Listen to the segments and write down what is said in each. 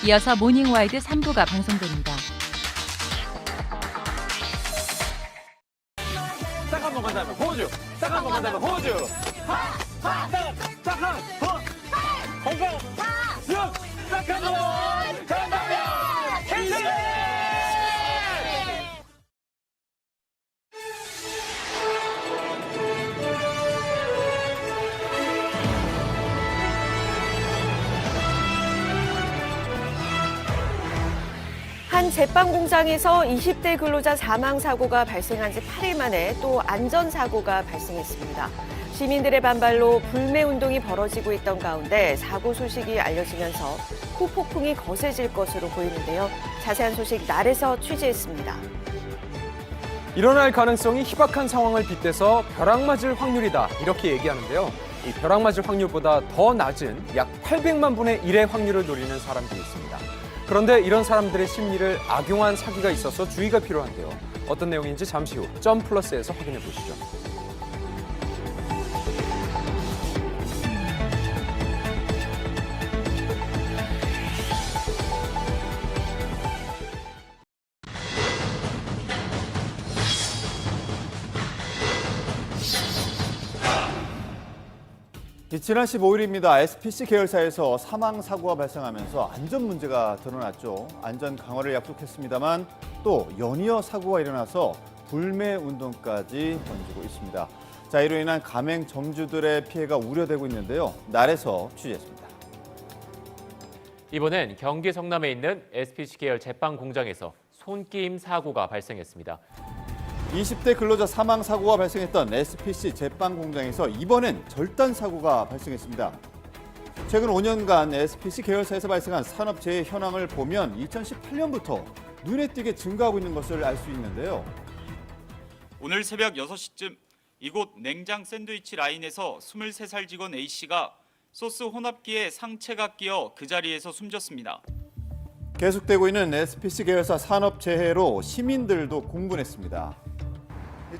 이어서 모닝와이드 3부가 방송됩니다. 딱 한 번 간다면 호주, 딱 한 번 간다면 호주. 딱한 번, 홍콩, 육, 딱한 번 간다면 캔슬. 한 제빵 공장에서 20대 근로자 사망 사고가 발생한 지 8일 만에 또 안전사고가 발생했습니다. 시민들의 반발로 불매 운동이 벌어지고 있던 가운데 사고 소식이 알려지면서 후폭풍이 거세질 것으로 보이는데요. 자세한 소식 날에서 취재했습니다. 일어날 가능성이 희박한 상황을 빗대서 벼락 맞을 확률이다 이렇게 얘기하는데요. 이 벼락 맞을 확률보다 더 낮은 약 800만 분의 1의 확률을 노리는 사람들이 있습니다. 그런데 이런 사람들의 심리를 악용한 사기가 있어서 주의가 필요한데요. 어떤 내용인지 잠시 후 점플러스에서 확인해 보시죠. 지난 15일입니다. SPC 계열사에서 사망 사고가 발생하면서 안전 문제가 드러났죠. 안전 강화를 약속했습니다만 또 연이어 사고가 일어나서 불매 운동까지 번지고 있습니다. 자, 이로 인한 가맹 점주들의 피해가 우려되고 있는데요. 날에서 취재했습니다. 이번엔 경기 성남에 있는 SPC 계열 제빵 공장에서 손끼임 사고가 발생했습니다. 20대 근로자 사망 사고가 발생했던 SPC 제빵 공장에서 이번엔 절단 사고가 발생했습니다. 최근 5년간 SPC 계열사에서 발생한 산업재해 현황을 보면 2018년부터 눈에 띄게 증가하고 있는 것을 알 수 있는데요. 오늘 새벽 6시쯤 이곳 냉장 샌드위치 라인에서 23살 직원 A씨가 소스 혼합기에 상체가 끼어 그 자리에서 숨졌습니다. 계속되고 있는 SPC 계열사 산업재해로 시민들도 공분했습니다.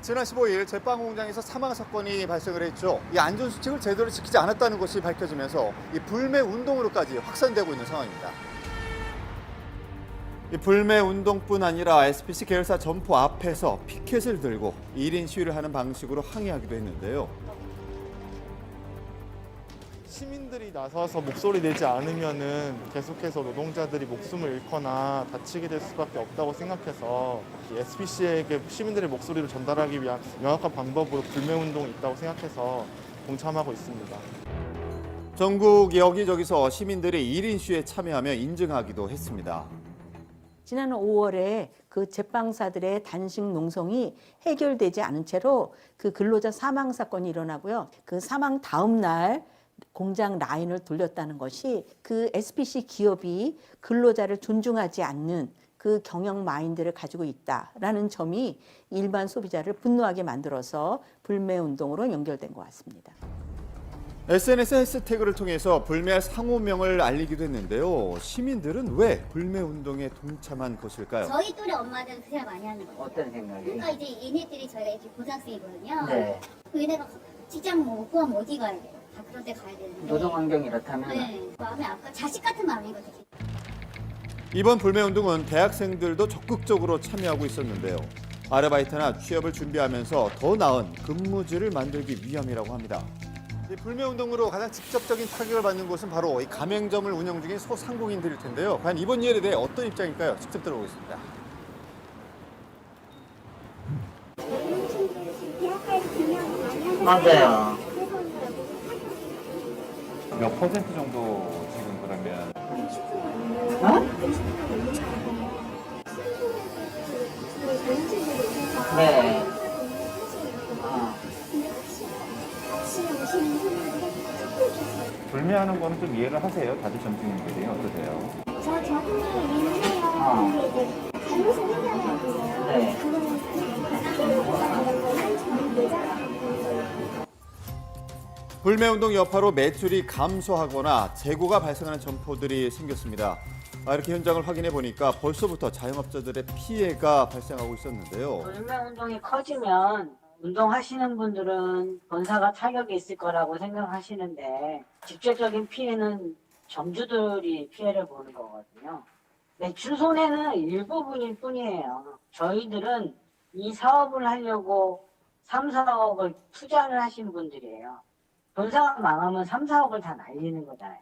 지난 15일 제빵 공장에서 사망 사건이 발생을 했죠. 이 안전수칙을 제대로 지키지 않았다는 것이 밝혀지면서 이 불매 운동으로까지 확산되고 있는 상황입니다. 이 불매 운동뿐 아니라 SPC 계열사 점포 앞에서 피켓을 들고 1인 시위를 하는 방식으로 항의하기도 했는데요. 시민들이 나서서 목소리 내지 않으면은 계속해서 노동자들이 목숨을 잃거나 다치게 될 수밖에 없다고 생각해서 SPC에게 시민들의 목소리를 전달하기 위한 명확한 방법으로 불매운동이 있다고 생각해서 동참하고 있습니다. 전국 여기저기서 시민들이 1인 시위에 참여하며 인증하기도 했습니다. 지난 5월에 그 제빵사들의 단식 농성이 해결되지 않은 채로 그 근로자 사망 사건이 일어나고요. 그 사망 다음 날 공장 라인을 돌렸다는 것이 그 SPC 기업이 근로자를 존중하지 않는 그 경영 마인드를 가지고 있다라는 점이 일반 소비자를 분노하게 만들어서 불매 운동으로 연결된 것 같습니다. SNS 해시태그를 통해서 불매할 상호명을 알리기도 했는데요. 시민들은 왜 불매 운동에 동참한 것일까요? 저희 또래 엄마들은 그 생각 많이 하는 거예요. 어떤 생각이? 그러니까 이제 얘네들이 저희가 이제 고등학생이거든요. 네. 얘네가 직장 뭐 구하면 어디 가야 돼요? 다 그런 데 가야 되는데. 노동 환경이 이렇다면 네. 마음이 아까 자식 같은 마음이거든요. 이번 불매 운동은 대학생들도 적극적으로 참여하고 있었는데요. 아르바이트나 취업을 준비하면서 더 나은 근무지를 만들기 위함이라고 합니다. 이 불매 운동으로 가장 직접적인 타격을 받는 곳은 바로 이 가맹점을 운영 중인 소상공인들일 텐데요. 과연 이번 일에 대해 어떤 입장일까요? 직접 들어보겠습니다. 맞아요. 몇 퍼센트 정도 지금 그러면? 어? 네. 불매하는 거는 좀 이해를 하세요? 다들 점주님들이 어떠세요? 저는 이해해요. 근데 이제 잘못을 해결해야 네. 불매 운동 여파로 매출이 감소하거나 재고가 발생하는 점포들이 생겼습니다. 이렇게 현장을 확인해 보니까 벌써부터 자영업자들의 피해가 발생하고 있었는데요. 불매 운동이 커지면 운동하시는 분들은 본사가 타격이 있을 거라고 생각하시는데 직접적인 피해는 점주들이 피해를 보는 거거든요. 매출 손해는 일부분일 뿐이에요. 저희들은 이 사업을 하려고 3, 4억을 투자를 하신 분들이에요. 본사가 망하면 3, 4억을 다 날리는 거잖아요.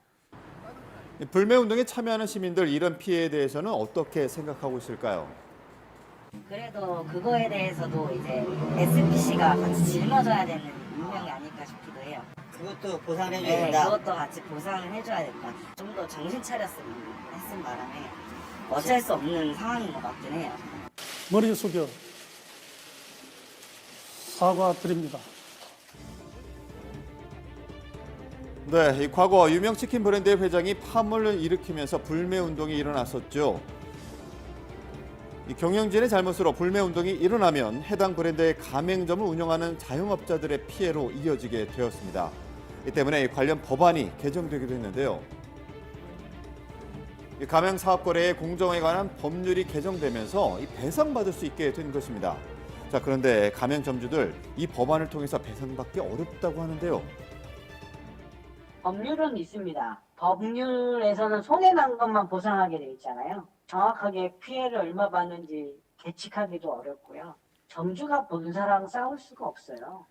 불매운동에 참여하는 시민들 이런 피해에 대해서는 어떻게 생각하고 있을까요? 그래도 그거에 대해서도 이제 SPC가 같이 짊어져야 되는 운명이 아닐까 싶기도 해요. 그것도 보상을 해줘야 네, 된다. 그것도 같이 보상을 해줘야 된다. 좀 더 정신 차렸으면 했은 바람에 어쩔 수 없는 상황인 것 같긴 해요. 머리 숙여 사과드립니다. 네, 이 과거 유명 치킨 브랜드의 회장이 파문을 일으키면서 불매운동이 일어났었죠. 이 경영진의 잘못으로 불매운동이 일어나면 해당 브랜드의 가맹점을 운영하는 자영업자들의 피해로 이어지게 되었습니다. 이 때문에 관련 법안이 개정되기도 했는데요. 이 가맹 사업 거래의 공정에 관한 법률이 개정되면서 이 배상받을 수 있게 된 것입니다. 자, 그런데 가맹점주들 이 법안을 통해서 배상받기 어렵다고 하는데요. 법률은 있습니다. 법률에서는 손해난 것만 보상하게 돼 있잖아요. 정확하게 피해를 얼마 받는지 계측하기도 어렵고요. 점주가 본사랑 싸울 수가 없어요.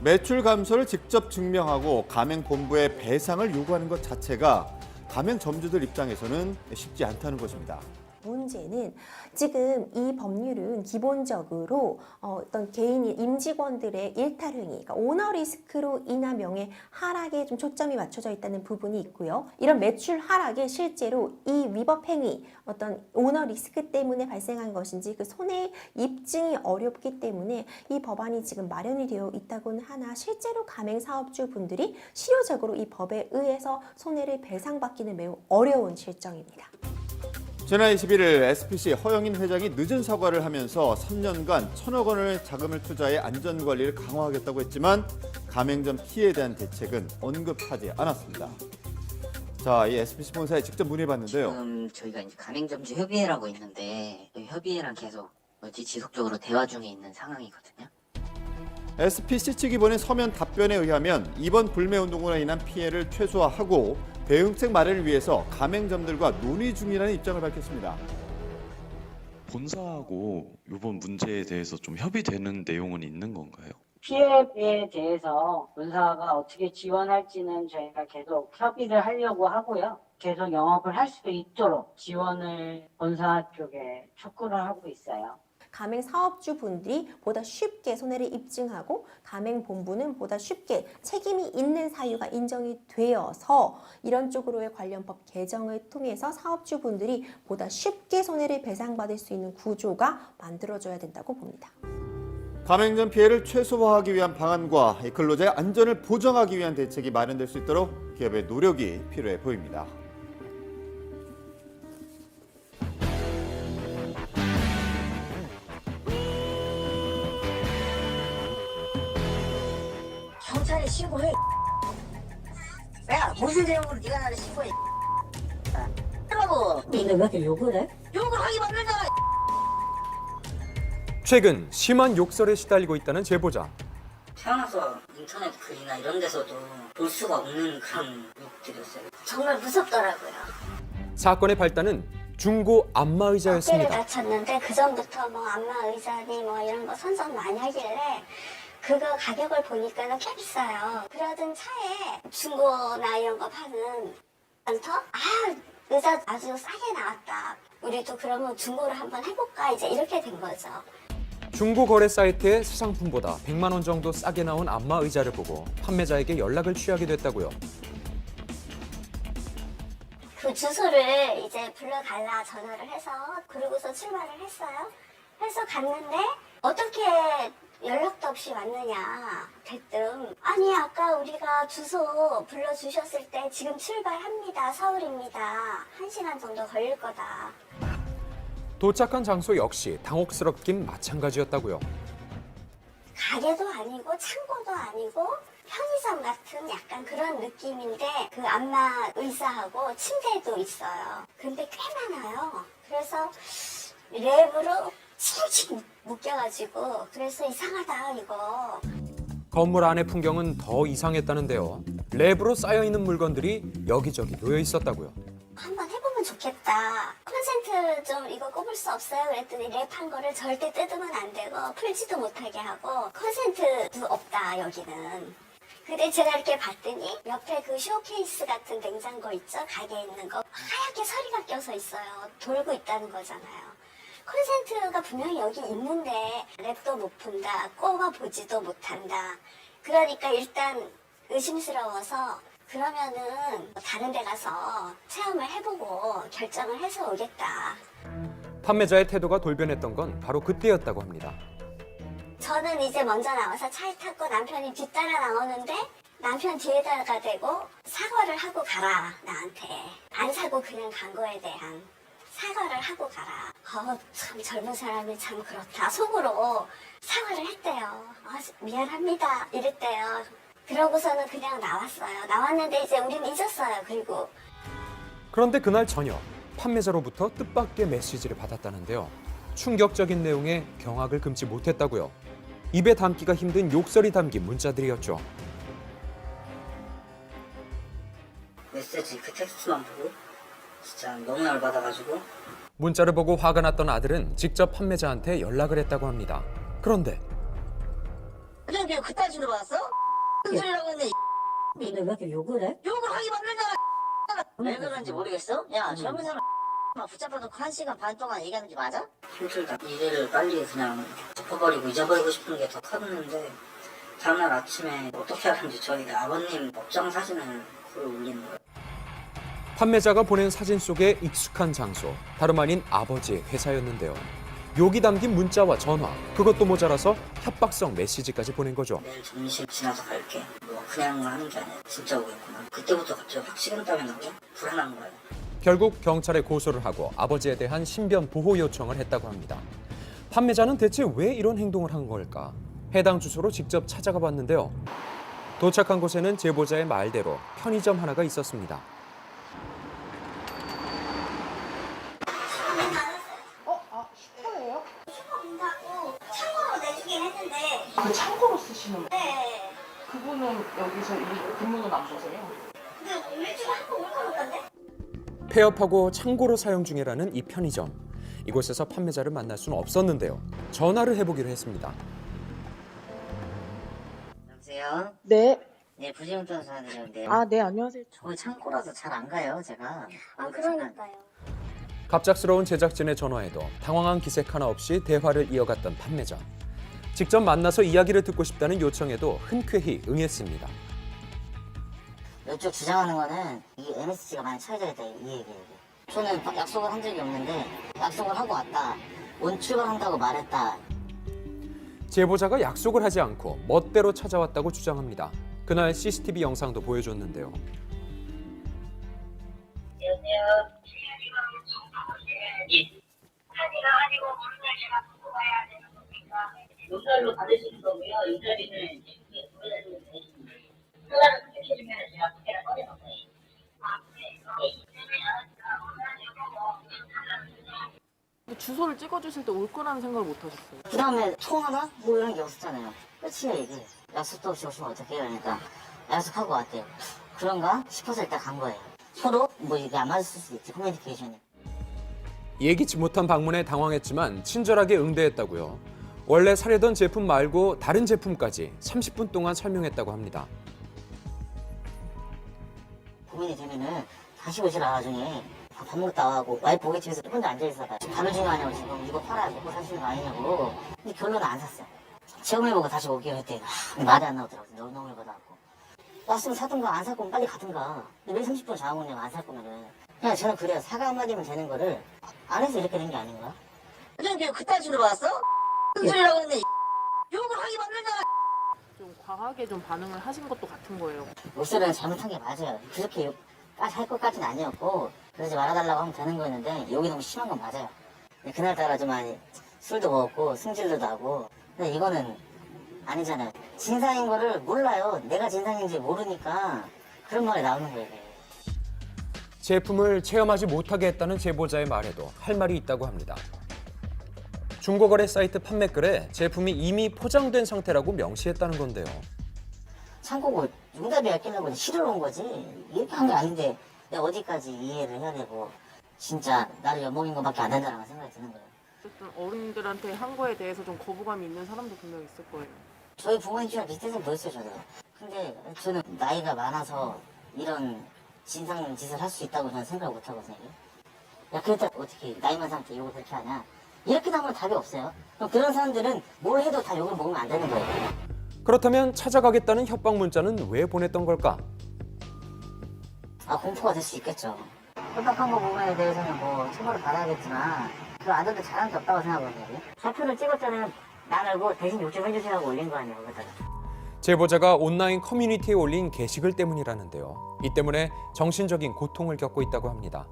매출 감소를 직접 증명하고 가맹본부에 배상을 요구하는 것 자체가 가맹점주들 입장에서는 쉽지 않다는 것입니다. 문제는 지금 이 법률은 기본적으로 어떤 개인이 임직원들의 일탈행위, 그러니까 오너 리스크로 인한 명예 하락에 좀 초점이 맞춰져 있다는 부분이 있고요. 이런 매출 하락에 실제로 이 위법 행위, 어떤 오너 리스크 때문에 발생한 것인지 그 손해 입증이 어렵기 때문에 이 법안이 지금 마련이 되어 있다고는 하나 실제로 가맹 사업주 분들이 실효적으로 이 법에 의해서 손해를 배상받기는 매우 어려운 실정입니다. 지난 21일 SPC 허영인 회장이 늦은 사과를 하면서 3년간 1,000억 원을 자금을 투자해 안전관리를 강화하겠다고 했지만 가맹점 피해에 대한 대책은 언급하지 않았습니다. 자, 이 SPC 본사에 직접 문의해봤는데요. 지금 저희가 이제 가맹점주 협의회라고 있는데 협의회랑 계속 지속적으로 대화 중에 있는 상황이거든요. SPC 측이 보낸 서면 답변에 의하면 이번 불매운동으로 인한 피해를 최소화하고 대응책 마련을 위해서 가맹점들과 논의 중이라는 입장을 밝혔습니다. 본사하고 이번 문제에 대해서 좀 협의되는 내용은 있는 건가요? 피해에 대해서 본사가 어떻게 지원할지는 저희가 계속 협의를 하려고 하고요. 계속 영업을 할 수 있도록 지원을 본사 쪽에 촉구를 하고 있어요. 가맹 사업주 분들이 보다 쉽게 손해를 입증하고 가맹 본부는 보다 쉽게 책임이 있는 사유가 인정이 되어서 이런 쪽으로의 관련 법 개정을 통해서 사업주 분들이 보다 쉽게 손해를 배상받을 수 있는 구조가 만들어져야 된다고 봅니다. 가맹점 피해를 최소화하기 위한 방안과 근로자의 안전을 보장하기 위한 대책이 마련될 수 있도록 기업의 노력이 필요해 보입니다. 경찰에 신고해. 야, 무슨 내용으로 네가 나를 신고해? 하라고. 근데 왜 이렇게 욕을 해? 욕을 하기 만들잖아. 최근 심한 욕설에 시달리고 있다는 제보자. 태어나서 인터넷 글이나 이런 데서도 볼 수가 없는 그런 욕들이었어요. 정말 무섭더라고요. 사건의 발단은 중고 안마의자였습니다. 어깨를 다쳤는데 그 전부터 뭐 안마의자니 뭐 이런 거 선선 많이 하길래 그거 가격을 보니까는 꽤 비싸요. 그러던 차에 중고나 이런 거 파는 센터? 의자 아주 싸게 나왔다. 우리도 그러면 중고를 한번 해볼까? 이제 이렇게 된 거죠. 중고 거래 사이트의 새 상품보다 100만 원 정도 싸게 나온 안마의자를 보고 판매자에게 연락을 취하게 됐다고요. 그 주소를 이제 불러달라 전화를 해서 그러고서 출발을 했어요. 해서 갔는데 어떻게 연락도 없이 왔느냐 대뜸. 아니 아까 우리가 주소 불러주셨을 때 지금 출발합니다. 서울입니다. 1시간 정도 걸릴 거다. 도착한 장소 역시 당혹스럽긴 마찬가지였다고요. 가게도 아니고 창고도 아니고 편의점 같은 약간 그런 느낌인데 그 안마 의자하고 침대도 있어요. 근데 꽤 많아요. 그래서 랩으로 칭칭 묶여가지고 그래서 이상하다 이거. 건물 안의 풍경은 더 이상했다는데요. 랩으로 쌓여있는 물건들이 여기저기 놓여 있었다고요. 한번 해보면 좋겠다. 콘센트 좀 이거 꼽을 수 없어요? 그랬더니 랩한 거를 절대 뜯으면 안 되고 풀지도 못하게 하고 콘센트도 없다 여기는. 근데 제가 이렇게 봤더니 옆에 그 쇼케이스 같은 냉장고 있죠? 가게에 있는 거 하얗게 서리가 껴서 있어요. 돌고 있다는 거잖아요. 콘센트가 분명히 여기 있는데 랩도 못 푼다, 꼽아보지도 못한다. 그러니까 일단 의심스러워서 그러면은 다른 데 가서 체험을 해보고 결정을 해서 오겠다. 판매자의 태도가 돌변했던 건 바로 그때였다고 합니다. 저는 이제 먼저 나와서 차에 탔고 남편이 뒤따라 나오는데 남편 뒤에다가 대고 사과를 하고 가라 나한테. 안 사고 그냥 간 거에 대한 사과를 하고 가라. 참 젊은 사람이 참 그렇다. 속으로 사과를 했대요. 미안합니다 이랬대요. 그러고서는 그냥 나왔어요. 나왔는데 이제 우린 잊었어요. 그리고 그런데 그날 저녁 판매자로부터 뜻밖의 메시지를 받았다는데요. 충격적인 내용에 경악을 금치 못했다고요. 입에 담기가 힘든 욕설이 담긴 문자들이었죠. 메시지 그 텍스트만 보고 진짜 너무 열받아가지고 문자를 보고 화가 났던 아들은 직접 판매자한테 연락을 했다고 합니다. 그런데 그냥 그딴 식으로 왔어? 무슨 소리라고 했네. 근데 왜 이렇게 욕을 해? 욕을 하기 만들잖아. 왜 그런지 모르겠어? 야 젊은 사람 붙잡아놓고 1시간 반 동안 얘기하는 게 맞아? 힘들다. 일을 빨리 그냥 덮어버리고 잊어버리고 싶은 게 더 컸는데 다음날 아침에 어떻게 하는지 저희 아버님 법정 사진을 글을 올리는 거예요. 판매자가 보낸 사진 속에 익숙한 장소, 다름 아닌 아버지의 회사였는데요. 욕이 담긴 문자와 전화, 그것도 모자라서 협박성 메시지까지 보낸 거죠. 내일 점심 지나서 갈게. 뭐 그냥 하는 게 아니라 진짜 오겠구나. 그때부터 갑자기 확 식은땀이 나고 불안한 거예요. 결국 경찰에 고소를 하고 아버지에 대한 신변 보호 요청을 했다고 합니다. 판매자는 대체 왜 이런 행동을 한 걸까? 해당 주소로 직접 찾아가 봤는데요. 도착한 곳에는 제보자의 말대로 편의점 하나가 있었습니다. 슈퍼예요? 슈퍼 문닫고 창고로 내주긴 했는데. 그 창고로 쓰시는 거예요? 네. 그분은 여기서 근무는 안 보세요? 근데 일주일에 한 번 올 거던데? 폐업하고 창고로 사용 중이라는 이 편의점. 이곳에서 판매자를 만날 수는 없었는데요. 전화를 해보기로 했습니다. 여보세요? 네. 네, 부재용돈 전화드렸는데요. 아, 네, 안녕하세요. 저 창고라서 잘 안 가요, 제가. 그러니까요. 갑작스러운 제작진의 전화에도 당황한 기색 하나 없이 대화를 이어갔던 판매자. 직접 만나서 이야기를 듣고 싶다는 요청에도 흔쾌히 응했습니다. 이쪽 주장하는 거는 이 MSG가 많이 차이져 있다, 이 얘기예요. 저는 약속을 한 적이 없는데 약속을 하고 왔다. 온 출발한다고 말했다. 제보자가 약속을 하지 않고 멋대로 찾아왔다고 주장합니다. 그날 CCTV 영상도 보여줬는데요. 용달로 받으시는 거고요. 용달비는 보내드리면 되십니다. 연락을 그렇게 해주면 제가 부채를 꺼내놓을 거예요. 주소를 찍어주실 때 올 거라는 생각을 못 하셨어요? 그 다음에 통화나 뭐 이런 게 없었잖아요. 끝이에요 이게. 약속도 없이 오시면 어떡해요. 그러니까 약속하고 왔대요. 그런가 싶어서 일단 간 거예요. 서로 뭐 이게 안 맞을 수도 있지, 커뮤니케이션이. 예기치 못한 방문에 당황했지만 친절하게 응대했다고요. 원래 사려던 제품 말고 다른 제품까지 30분 동안 설명했다고 합니다. 고민이 되면은 다시 오시라 나중에. 밥 먹다 하고 와이프 고깃집에서 혼자 앉아있어봐. 밥을 주는 거 아니냐고 지금 이거 팔아야 먹고 사시는 거 아니냐고. 근데 결론은 안 샀어요. 체험해보고 다시 오기로 했더니 말이 안 나오더라고요. 너무 열받아갖고. 왔으면 사든가 안 살 거면 빨리 가든가. 왜 30분 잡아먹냐고 안 살 거면은. 그냥 저는 그래요. 사과 한마디면 되는 거를 안 해서 이렇게 된 게 아닌가? 그냥 그딴 식으로 왔어? 무슨 소리라고 했네. 욕을 하기 만들잖아. 좀 과하게 좀 반응을 하신 것도 같은 거예요. 목소리는 잘못한 게 맞아요. 그렇게 욕까지 할 것까지는 아니었고 그러지 말아달라고 하면 되는 거였는데 욕이 너무 심한 건 맞아요. 그날따라 좀 많이 술도 먹었고 승질도 나고. 근데 이거는 아니잖아요. 진상인 거를 몰라요. 내가 진상인지 모르니까 그런 말이 나오는 거예요. 제품을 체험하지 못하게 했다는 제보자의 말에도 할 말이 있다고 합니다. 중고거래 사이트 판매글에 제품이 이미 포장된 상태라고 명시했다는 건데요. 참고고 응답이야 끼려고 실으러 온 거지. 이렇게 한 게 아닌데 내가 어디까지 이해를 해야 되고 진짜 나를 엿먹인 것밖에 안 된다는 생각이 드는 거예요. 어쨌든 어른들한테 한 거에 대해서 좀 거부감이 있는 사람도 분명 있을 거예요. 저희 부모님이랑 비슷해서 더 있어요, 저도. 근데 저는 나이가 많아서 이런 진상 짓을 할 수 있다고 저는 생각을 못 하거든요. 야, 그랬다 어떻게 나이 많은 사람한테 욕을 그렇게 하냐? 이렇게 나오면 답이 없어요. 그럼 그런 사람들은 뭘 해도 다 욕을 먹으면 안 되는 거예요. 그렇다면 찾아가겠다는 협박 문자는 왜 보냈던 걸까? 아, 공포가 될 수 있겠죠. 협박한 거 부분에 대해서는 뭐 처벌을 받아야겠지만 그 아들도 잘한 게 없다고 생각하거든요. 사표를 찍었잖아요. 나 말고 대신 욕 좀 해주시라고 올린 거 아니에요, 거기다가. 제보자가 온라인 커뮤니티에 올린 게시글 때문이라는데요. 이 때문에 정신적인 고통을 겪고 있다고 합니다.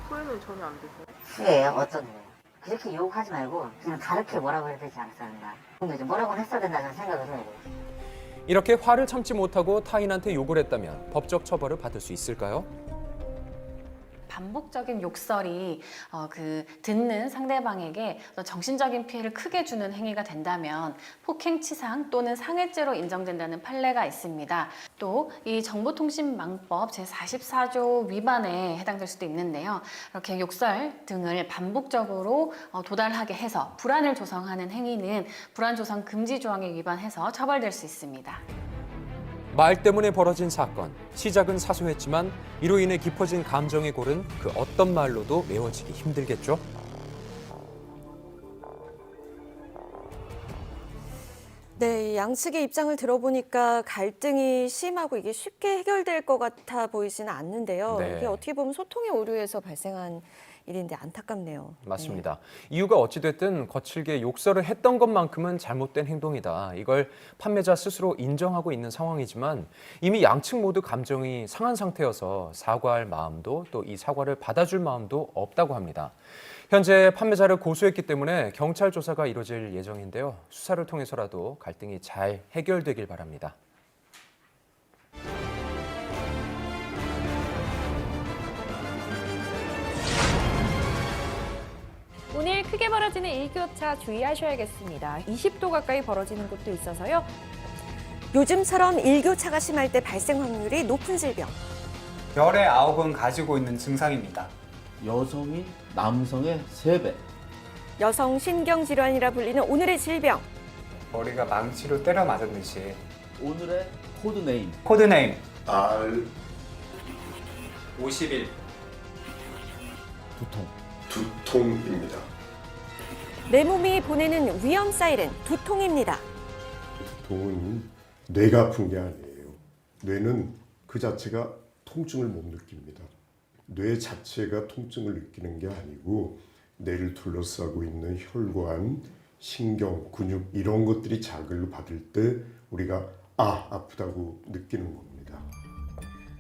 후회는 전혀 안 되세요? 후회예요? 어떤 후회? 그렇게 욕하지 말고 그냥 다르게 뭐라고 해야 되지 않았었나. 근데 이제 뭐라고 했어야 된다 저는 생각을 해요. 이렇게 화를 참지 못하고 타인한테 욕을 했다면 법적 처벌을 받을 수 있을까요? 반복적인 욕설이 듣는 상대방에게 정신적인 피해를 크게 주는 행위가 된다면 폭행치상 또는 상해죄로 인정된다는 판례가 있습니다. 또 이 정보통신망법 제44조 위반에 해당될 수도 있는데요. 이렇게 욕설 등을 반복적으로 도달하게 해서 불안을 조성하는 행위는 불안조성 금지 조항에 위반해서 처벌될 수 있습니다. 말 때문에 벌어진 사건. 시작은 사소했지만 이로 인해 깊어진 감정의 골은 그 어떤 말로도 메워지기 힘들겠죠? 네, 양측의 입장을 들어보니까 갈등이 심하고 이게 쉽게 해결될 것 같아 보이지는 않는데요. 네. 이게 어떻게 보면 소통의 오류에서 발생한 일인데 안타깝네요. 맞습니다. 이유가 어찌됐든 거칠게 욕설을 했던 것만큼은 잘못된 행동이다. 이걸 판매자 스스로 인정하고 있는 상황이지만 이미 양측 모두 감정이 상한 상태여서 사과할 마음도 또 이 사과를 받아줄 마음도 없다고 합니다. 현재 판매자를 고소했기 때문에 경찰 조사가 이뤄질 예정인데요. 수사를 통해서라도 갈등이 잘 해결되길 바랍니다. 오늘 크게 벌어지는 일교차 주의하셔야겠습니다. 20도 가까이 벌어지는 곳도 있어서요. 요즘처럼 일교차가 심할 때 발생 확률이 높은 질병. 열의 9은 가지고 있는 증상입니다. 여성이 남성의 3배. 여성 신경질환이라 불리는 오늘의 질병. 머리가 망치로 때려 맞았듯이. 오늘의 코드네임. 코드네임. R 51. 두통. 두통입니다. 내 몸이 보내는 위험 사이렌 두통입니다. 두통은 뇌가 아픈 게 아니에요. 뇌는 그 자체가 통증을 못 느낍니다. 뇌 자체가 통증을 느끼는 게 아니고 뇌를 둘러싸고 있는 혈관, 신경, 근육 이런 것들이 자극을 받을 때 우리가 아프다고 느끼는 겁니다.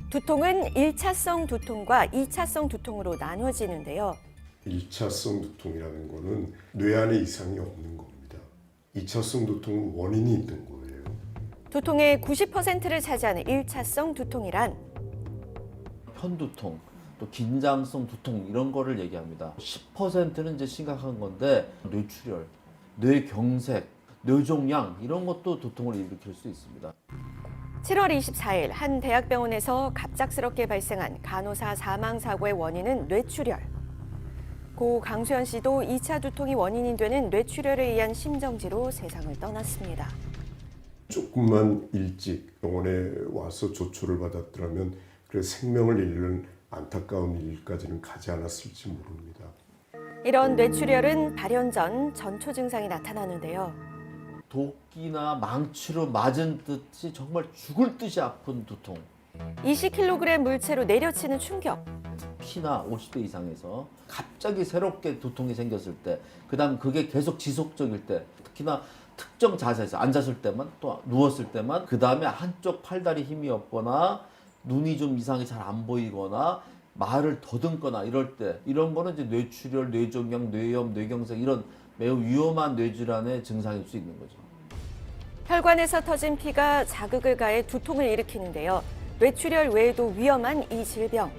두통은 1차성 두통과 2차성 두통으로 나눠지는데요. 1차성 두통이라는 거는 뇌 안에 이상이 없는 겁니다. 2차성 두통은 원인이 있는 거예요. 두통의 90%를 차지하는 1차성 두통이란 편두통, 또 긴장성 두통 이런 거를 얘기합니다. 10%는 이제 심각한 건데 뇌출혈, 뇌경색, 뇌종양 이런 것도 두통을 일으킬 수 있습니다. 7월 24일 한 대학병원에서 갑작스럽게 발생한 간호사 사망 사고의 원인은 뇌출혈. 고 강수현 씨도 2차 두통이 원인이 되는 뇌출혈에 의한 심정지로 세상을 떠났습니다. 조금만 일찍 병원에 와서 조처를 받았더라면 그 생명을 잃는 안타까운 일까지는 가지 않았을지 모릅니다. 이런 뇌출혈은 발현 전 전초 증상이 나타나는데요. 도끼나 망치로 맞은 듯이 정말 죽을 듯이 아픈 두통. 20kg 물체로 내려치는 충격. 키나 50대 이상에서 갑자기 새롭게 두통이 생겼을 때, 그다음 그게 계속 지속적일 때, 특히나 특정 자세에서 앉았을 때만 또 누웠을 때만, 그다음에 한쪽 팔다리 힘이 없거나 눈이 좀 이상하게 잘 안 보이거나 말을 더듬거나 이럴 때, 이런 거는 이제 뇌출혈, 뇌종양, 뇌염, 뇌경색 이런 매우 위험한 뇌질환의 증상일 수 있는 거죠. 혈관에서 터진 피가 자극을 가해 두통을 일으키는데요. 뇌출혈 외에도 위험한 이 질병.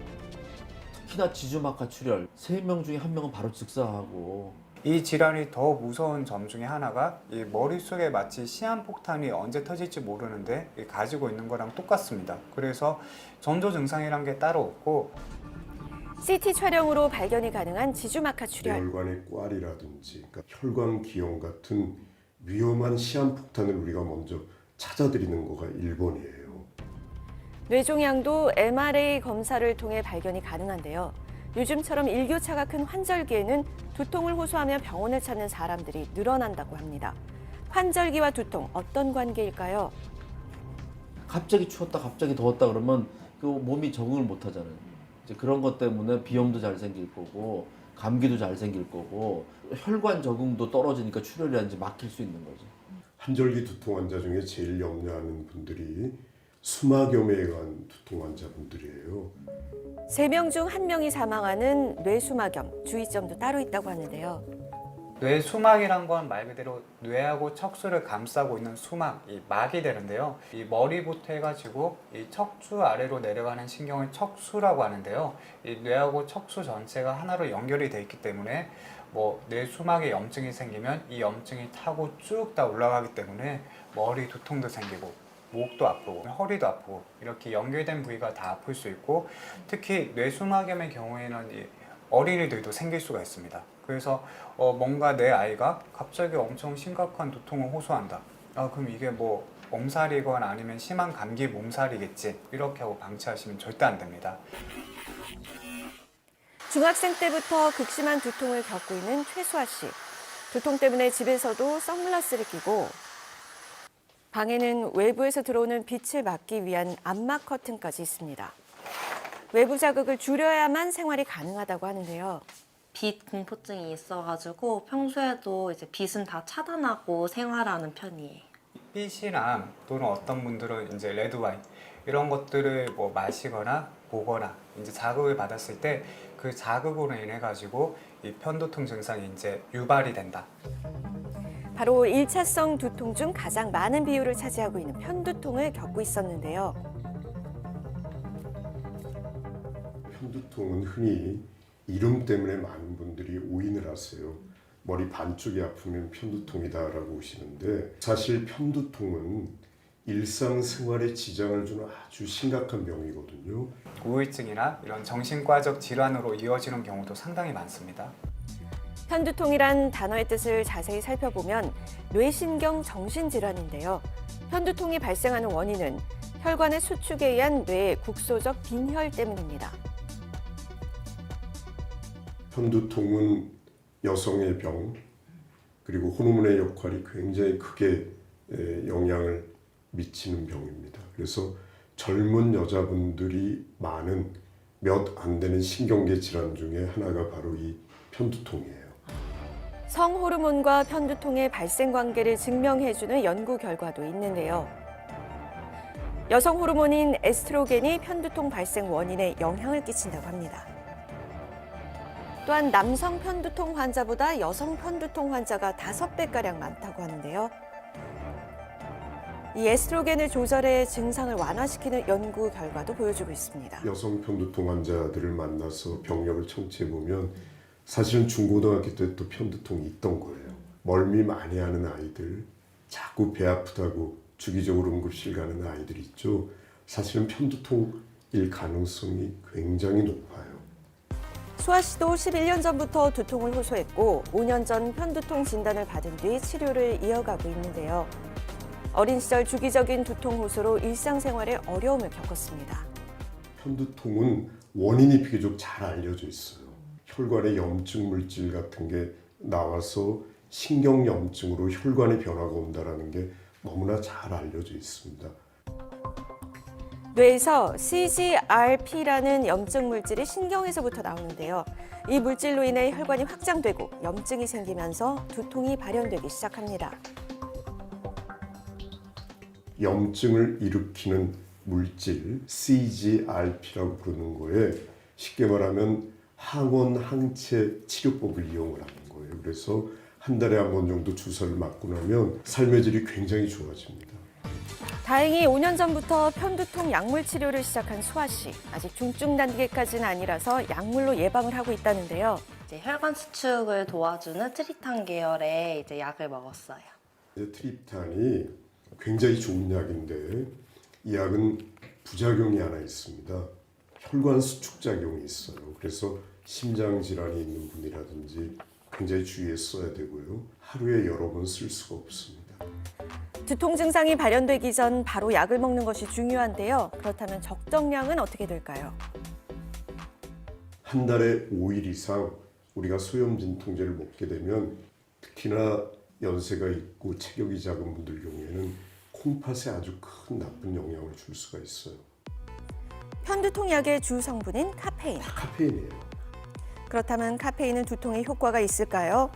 특히나 지주막하 출혈, 3명 중에 1명은 바로 즉사하고 이 질환이 더 무서운 점 중에 하나가 이 머릿속에 마치 시한폭탄이 언제 터질지 모르는데 가지고 있는 거랑 똑같습니다. 그래서 전조 증상이란 게 따로 없고 CT 촬영으로 발견이 가능한 지주막하 출혈. 혈관의 꽈리라든지 그러니까 혈관 기형 같은 위험한 시한폭탄을 우리가 먼저 찾아드리는 거가 1번이에요. 뇌종양도 MRA 검사를 통해 발견이 가능한데요. 요즘처럼 일교차가 큰 환절기에는 두통을 호소하며 병원을 찾는 사람들이 늘어난다고 합니다. 환절기와 두통, 어떤 관계일까요? 갑자기 추웠다 갑자기 더웠다 그러면 그 몸이 적응을 못 하잖아요. 이제 그런 것 때문에 비염도 잘 생길 거고 감기도 잘 생길 거고 혈관 적응도 떨어지니까 출혈이라든지 막힐 수 있는 거죠. 환절기 두통 환자 중에 제일 염려하는 분들이 수막염에 의한 두통 환자분들이에요. 3명 중 1명이 사망하는 뇌수막염, 주의점도 따로 있다고 하는데요. 뇌수막이란 건 말 그대로 뇌하고 척수를 감싸고 있는 수막, 이 막이 되는데요. 이 머리부터 해가지고 이 척추 아래로 내려가는 신경을 척수라고 하는데요. 이 뇌하고 척수 전체가 하나로 연결이 돼 있기 때문에 뭐 뇌수막에 염증이 생기면 이 염증이 타고 쭉 다 올라가기 때문에 머리 두통도 생기고 목도 아프고 허리도 아프고 이렇게 연결된 부위가 다 아플 수 있고 특히 뇌수막염의 경우에는 이 어린이들도 생길 수가 있습니다. 그래서 뭔가 내 아이가 갑자기 엄청 심각한 두통을 호소한다. 그럼 이게 뭐 몸살이거나 아니면 심한 감기 몸살이겠지 이렇게 하고 방치하시면 절대 안 됩니다. 중학생 때부터 극심한 두통을 겪고 있는 최수아 씨. 두통 때문에 집에서도 선글라스를 끼고 방에는 외부에서 들어오는 빛을 막기 위한 암막 커튼까지 있습니다. 외부 자극을 줄여야만 생활이 가능하다고 하는데요. 빛 공포증이 있어가지고 평소에도 이제 빛은 다 차단하고 생활하는 편이에요. 빛이나 또는 어떤 분들은 이제 레드와인 이런 것들을 뭐 마시거나 보거나 이제 자극을 받았을 때 그 자극으로 인해 가지고 이 편두통 증상이 이제 유발이 된다. 바로 1차성 두통 중 가장 많은 비율을 차지하고 있는 편두통을 겪고 있었는데요. 편두통은 흔히 이름 때문에 많은 분들이 오인을 하세요. 머리 반쪽이 아프면 편두통이다라고 하시는데 사실 편두통은 일상생활에 지장을 주는 아주 심각한 병이거든요. 우울증이나 이런 정신과적 질환으로 이어지는 경우도 상당히 많습니다. 편두통이란 단어의 뜻을 자세히 살펴보면 뇌신경 정신질환인데요. 편두통이 발생하는 원인은 혈관의 수축에 의한 뇌의 국소적 빈혈 때문입니다. 편두통은 여성의 병, 그리고 호르몬의 역할이 굉장히 크게 영향을 미치는 병입니다. 그래서 젊은 여자분들이 많은 몇 안 되는 신경계 질환 중에 하나가 바로 이 편두통이에요. 성호르몬과 편두통의 발생 관계를 증명해주는 연구 결과도 있는데요. 여성 호르몬인 에스트로겐이 편두통 발생 원인에 영향을 끼친다고 합니다. 또한 남성 편두통 환자보다 여성 편두통 환자가 5배가량 많다고 하는데요. 이 에스트로겐을 조절해 증상을 완화시키는 연구 결과도 보여주고 있습니다. 여성 편두통 환자들을 만나서 병력을 청취해 보면 사실은 중고등학교 때 또 편두통이 있던 거예요. 멀미 많이 하는 아이들, 자꾸 배 아프다고 주기적으로 응급실 가는 아이들 있죠. 사실은 편두통일 가능성이 굉장히 높아요. 수아 씨도 11년 전부터 두통을 호소했고 5년 전 편두통 진단을 받은 뒤 치료를 이어가고 있는데요. 어린 시절 주기적인 두통 호소로 일상생활에 어려움을 겪었습니다. 편두통은 원인이 비교적 잘 알려져 있어요. 혈관에 염증 물질 같은 게 나와서 신경염증으로 혈관의 변화가 온다는 게 너무나 잘 알려져 있습니다. 뇌에서 CGRP라는 염증 물질이 신경에서부터 나오는데요. 이 물질로 인해 혈관이 확장되고 염증이 생기면서 두통이 발현되기 시작합니다. 염증을 일으키는 물질 CGRP라고 부르는 거에 쉽게 말하면 항원 항체 치료법을 이용을 하는 거예요. 그래서 한 달에 한 번 정도 주사를 맞고 나면 삶의 질이 굉장히 좋아집니다. 다행히 5년 전부터 편두통 약물 치료를 시작한 수아 씨. 아직 중증 단계까지는 아니라서 약물로 예방을 하고 있다는데요. 이제 혈관 수축을 도와주는 트리탄 계열의 이제 약을 먹었어요. 트립탄이 굉장히 좋은 약인데 이 약은 부작용이 하나 있습니다. 혈관 수축 작용이 있어요. 그래서 심장 질환이 있는 분이라든지 굉장히 주의해서 써야 되고요. 하루에 여러 번 쓸 수가 없습니다. 두통 증상이 발현되기 전 바로 약을 먹는 것이 중요한데요. 그렇다면 적정량은 어떻게 될까요? 한 달에 5일 이상 우리가 소염 진통제를 먹게 되면 특히나 연세가 있고 체격이 작은 분들 경우에는 콩팥에 아주 큰 나쁜 영향을 줄 수가 있어요. 편두통 약의 주 성분인 카페인. 카페인이에요. 그렇다면 카페인은 두통에 효과가 있을까요?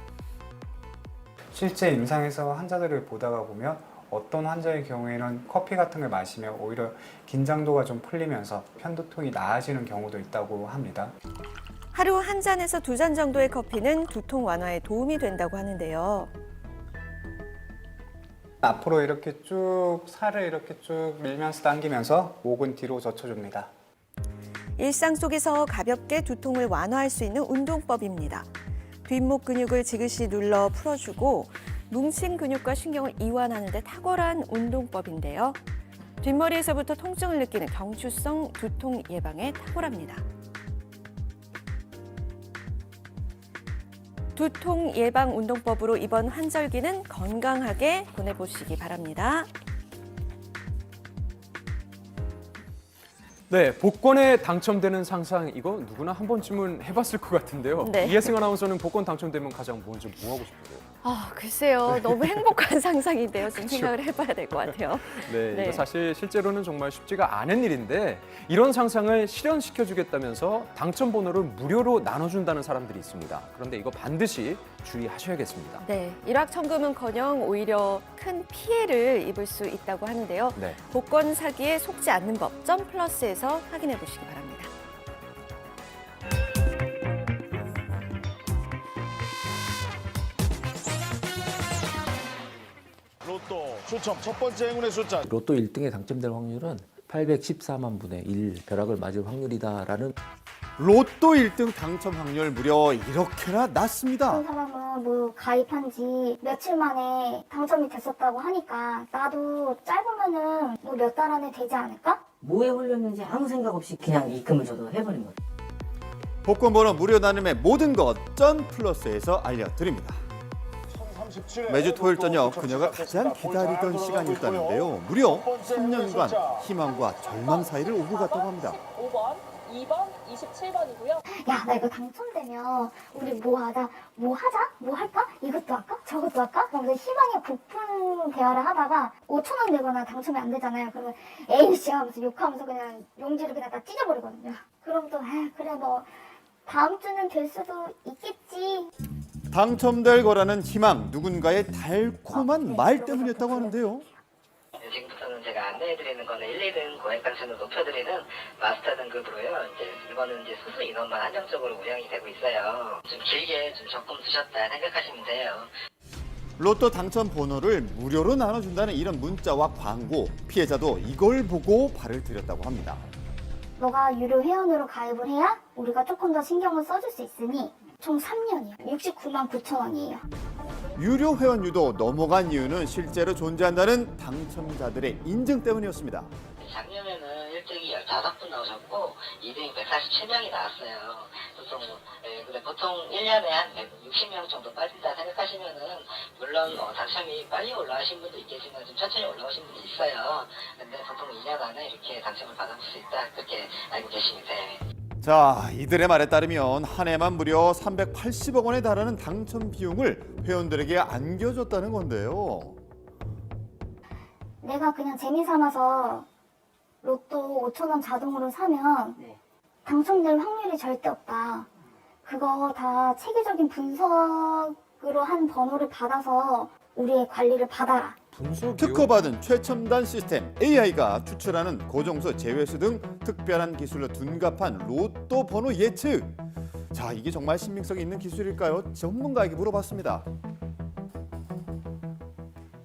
실제 임상에서 환자들을 보다가 보면 어떤 환자의 경우에는 커피 같은 걸 마시면 오히려 긴장도가 좀 풀리면서 편두통이 나아지는 경우도 있다고 합니다. 하루 한 잔에서 2잔 정도의 커피는 두통 완화에 도움이 된다고 하는데요. 앞으로 이렇게 쭉 살을 이렇게 쭉 밀면서 당기면서 목은 뒤로 젖혀줍니다. 일상 속에서 가볍게 두통을 완화할 수 있는 운동법입니다. 뒷목 근육을 지그시 눌러 풀어주고 뭉친 근육과 신경을 이완하는 데 탁월한 운동법인데요. 뒷머리에서부터 통증을 느끼는 경추성 두통 예방에 탁월합니다. 두통 예방 운동법으로 이번 환절기는 건강하게 보내보시기 바랍니다. 네, 복권에 당첨되는 상상 이거 누구나 한 번쯤은 해봤을 것 같은데요. 네. 이혜승 아나운서는 복권 당첨되면 가장 먼저 뭐 하고 싶어요? 글쎄요. 너무 행복한 상상인데요. 좀 생각을 해봐야 될 것 같아요. 네, 네. 이거 사실 실제로는 정말 쉽지가 않은 일인데 이런 상상을 실현시켜주겠다면서 당첨 번호를 무료로 나눠준다는 사람들이 있습니다. 그런데 이거 반드시 주의하셔야겠습니다. 네, 일확천금은커녕 오히려 큰 피해를 입을 수 있다고 하는데요. 네. 복권 사기에 속지 않는 법, 점플러스에서 확인해 보시기 바랍니다. 로또 추첨 첫 번째 행운의 숫자. 로또 1등에 당첨될 확률은 814만 분의 1 벼락을 맞을 확률이다라는. 로또 1등 당첨 확률 무려 이렇게나 낮습니다. 한 사람은 뭐 가입한 지 며칠 만에 당첨이 됐었다고 하니까 나도 짧으면은 뭐 몇 달 안에 되지 않을까? 뭐에 홀렸는지 아무 생각 없이 그냥 입금을 저도 해버린 거예요. 복권 번호 무료 나눔의 모든 것 쩐플러스에서 알려드립니다. 매주 토요일 저녁 그녀가 가장 기다리던 시간이 있다는데요. 무려 3년간 희망과 절망 사이를 오고 갔다고 합니다. 5번, 2번, 27번이고요. 야, 나 이거 당첨되면 우리 뭐 하자, 뭐 하자, 뭐 할까? 이것도 할까? 저것도 할까? 그러면서 희망의 부푼 대화를 하다가 5,000원 내거나 당첨이 안 되잖아요. 그러면 에이씨 하면서 욕하면서 그냥 용지를 그냥 다 찢어버리거든요. 그럼 또 그래 뭐 다음 주는 될 수도 있겠지. 당첨될 거라는 희망, 누군가의 달콤한 말 때문이었다고 하는데요. 지금부터는 제가 안내해드리는 거는 1, 2등 고액 당첨을 높여드리는 마스터 등급으로요. 이거는 수수 인원만 한정적으로 운영이 되고 있어요. 좀 길게 좀 적금 두셨다 생각하시면 돼요. 로또 당첨 번호를 무료로 나눠준다는 이런 문자와 광고, 피해자도 이걸 보고 발을 들였다고 합니다. 너가 유료 회원으로 가입을 해야 우리가 조금 더 신경을 써줄 수 있으니 총 3년이요. 69만 9천 원이에요. 유료 회원율도 넘어간 이유는 실제로 존재한다는 당첨자들의 인증 때문이었습니다. 작년에는 1등이 15분 나오셨고 2등이 147명이 나왔어요. 근데 보통 1년에 한 160명 정도 빠진다 생각하시면은 물론 당첨이 빨리 올라가신 분도 있겠지만 좀 천천히 올라오신 분도 있어요. 근데 보통 2년 안에 이렇게 당첨을 받아볼 수 있다 그렇게 알고 계시면 돼요. 자, 이들의 말에 따르면 한 해만 무려 380억 원에 달하는 당첨 비용을 회원들에게 안겨줬다는 건데요. 내가 그냥 재미삼아서 로또 5,000원 자동으로 사면 당첨될 확률이 절대 없다. 그거 다 체계적인 분석으로 한 번호를 받아서 우리의 관리를 받아라. 특허받은 최첨단 시스템 AI가 추출하는 고정수, 제외수 등 특별한 기술로 둔갑한 로또 번호 예측. 자, 이게 정말 신빙성이 있는 기술일까요? 전문가에게 물어봤습니다.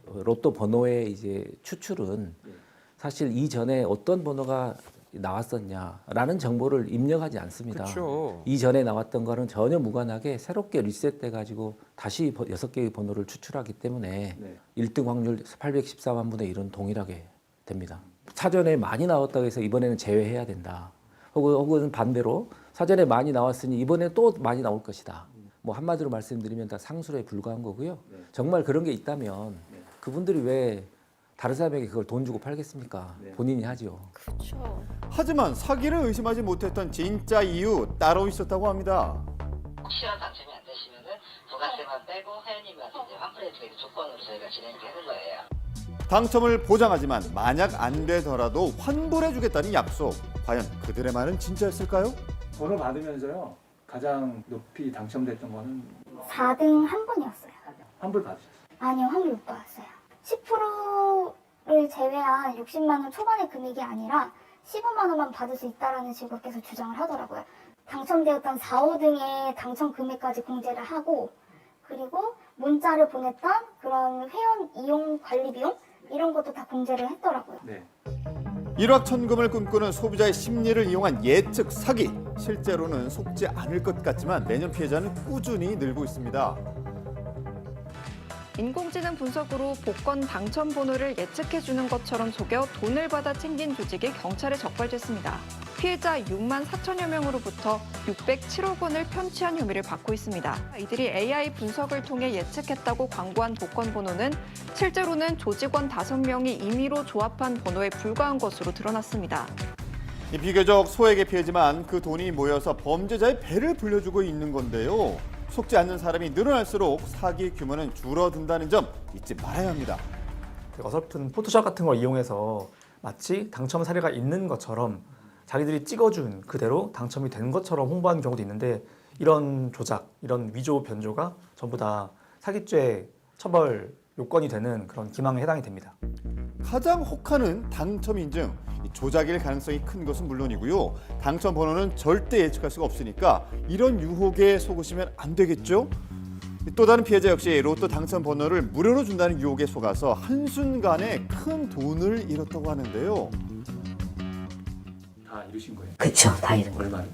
로또 번호의 이제 추출은 사실 이전에 어떤 번호가 나왔었냐라는 정보를 입력하지 않습니다. 그렇죠. 이전에 나왔던 거는 전혀 무관하게 새롭게 리셋돼 가지고 다시 6개의 번호를 추출하기 때문에 1등 확률 814만 분의 1은 동일하게 됩니다. 사전에 많이 나왔다고 해서 이번에는 제외해야 된다. 혹은 반대로 사전에 많이 나왔으니 이번에 또 많이 나올 것이다. 뭐 한마디로 말씀드리면 다 상술에 불과한 거고요. 정말 그런 게 있다면 그분들이 왜 다른 사람에게 그걸 돈 주고 팔겠습니까? 본인이 하죠. 그렇죠. 하지만 사기를 의심하지 못했던 진짜 이유 따로 있었다고 합니다. 혹시라도 당첨이 안 되시면은 부가세만 빼고 회원님한테 이제 환불해 드리는 조건으로 저희가 진행되는 거예요. 당첨을 보장하지만 만약 안 되더라도 환불해주겠다는 약속. 과연 그들의 말은 진짜였을까요? 번호 받으면서요. 가장 높이 당첨됐던 거는 4등 한 분이었어요. 환불 받으셨어요? 아니요, 환불 못 받았어요. 10%를 제외한 60만 원 초반의 금액이 아니라 15만 원만 받을 수 있다라는 식으로 계속 주장을 하더라고요. 당첨되었던 4, 5등의 당첨 금액까지 공제를 하고, 그리고 문자를 보냈던 그런 회원 이용 관리 비용 이런 것도 다 공제를 했더라고요. 일확천금을 꿈꾸는 소비자의 심리를 이용한 예측 사기. 실제로는 속지 않을 것 같지만 매년 피해자는 꾸준히 늘고 있습니다. 인공지능 분석으로 복권 당첨 번호를 예측해주는 것처럼 속여 돈을 받아 챙긴 조직이 경찰에 적발됐습니다. 피해자 6만 4천여 명으로부터 607억 원을 편취한 혐의를 받고 있습니다. 이들이 AI 분석을 통해 예측했다고 광고한 복권 번호는 실제로는 조직원 5명이 임의로 조합한 번호에 불과한 것으로 드러났습니다. 비교적 소액의 피해지만 그 돈이 모여서 범죄자의 배를 불려주고 있는 건데요. 속지 않는 사람이 늘어날수록 사기 규모는 줄어든다는 점 잊지 말아야 합니다. 어설픈 포토샵 같은 걸 이용해서 마치 당첨 사례가 있는 것처럼 자기들이 찍어준 그대로 당첨이 된 것처럼 홍보하는 경우도 있는데, 이런 조작, 이런 위조 변조가 전부 다 사기죄 처벌 요건이 되는 그런 기망에 해당이 됩니다. 가장 혹하는 당첨 인증. 조작일 가능성이 큰 것은 물론이고요. 당첨 번호는 절대 예측할 수가 없으니까 이런 유혹에 속으시면 안 되겠죠? 또 다른 피해자 역시 로또 당첨 번호를 무료로 준다는 유혹에 속아서 한순간에 큰 돈을 잃었다고 하는데요. 다 잃으신 거예요? 그쵸, 다 잃은 거예요. 얼마요?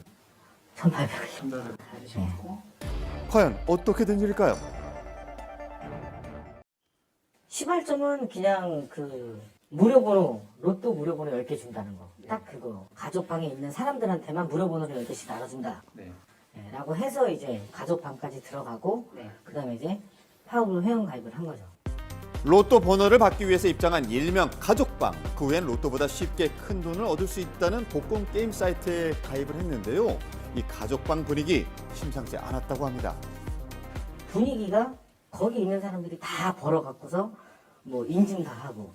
1,800원. 1,800원. 과연 어떻게 된 일일까요? 시발점은 그냥 그 무료 번호, 로또 무료 번호 10개 준다는 거. 딱 그거. 가족방에 있는 사람들한테만 무료 번호를 10개씩 나눠준다. 라고 해서 이제 가족방까지 들어가고, 그 다음에 이제 파업으로 회원가입을 한 거죠. 로또 번호를 받기 위해서 입장한 일명 가족방. 그 후엔 로또보다 쉽게 큰 돈을 얻을 수 있다는 복권 게임 사이트에 가입을 했는데요. 이 가족방 분위기 심상치 않았다고 합니다. 분위기가 거기 있는 사람들이 다 벌어갖고서 뭐 인증 다 하고,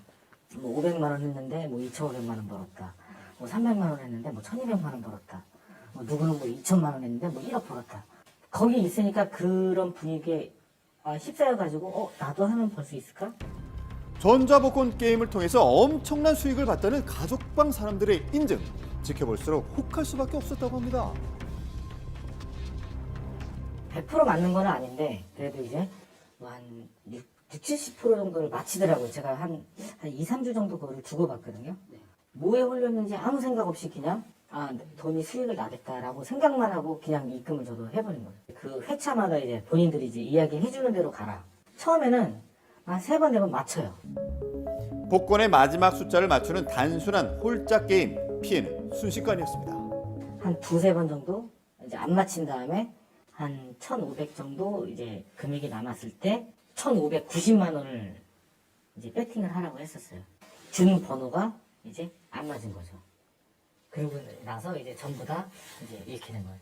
뭐 500만 원 했는데 뭐 2,500만 원 벌었다. 뭐 300만 원 했는데 뭐 1,200만 원 벌었다. 뭐 누구는 뭐 2천만 원 했는데 뭐 1억 벌었다. 거기 있으니까 그런 분위기에 휩싸여가지고 나도 하면 벌 수 있을까? 전자복권 게임을 통해서 엄청난 수익을 봤다는 가족방 사람들의 인증. 지켜볼수록 혹할 수밖에 없었다고 합니다. 100% 맞는 건 아닌데 그래도 이제 뭐 한 60, 70% 정도를 맞히더라고요. 제가 한 2, 3주 정도 그거를 두고 봤거든요. 뭐에 홀렸는지 아무 생각 없이 그냥 돈이 수익을 나겠다라고 생각만 하고 그냥 입금을 저도 해버린 거예요. 그 회차마다 이제 본인들이 이제 이야기해 주는 대로 가라. 처음에는 한 3번, 4번 맞춰요. 복권의 마지막 숫자를 맞추는 단순한 홀짝 게임. 피해는 순식간이었습니다. 한 2, 3번 정도 이제 안 맞힌 다음에 한 1,500 정도 이제 금액이 남았을 때 1,590만 원을 이제 배팅을 하라고 했었어요. 준 번호가 이제 안 맞은 거죠. 그러고 나서 이제 전부 다 이제 이렇게 된 거예요.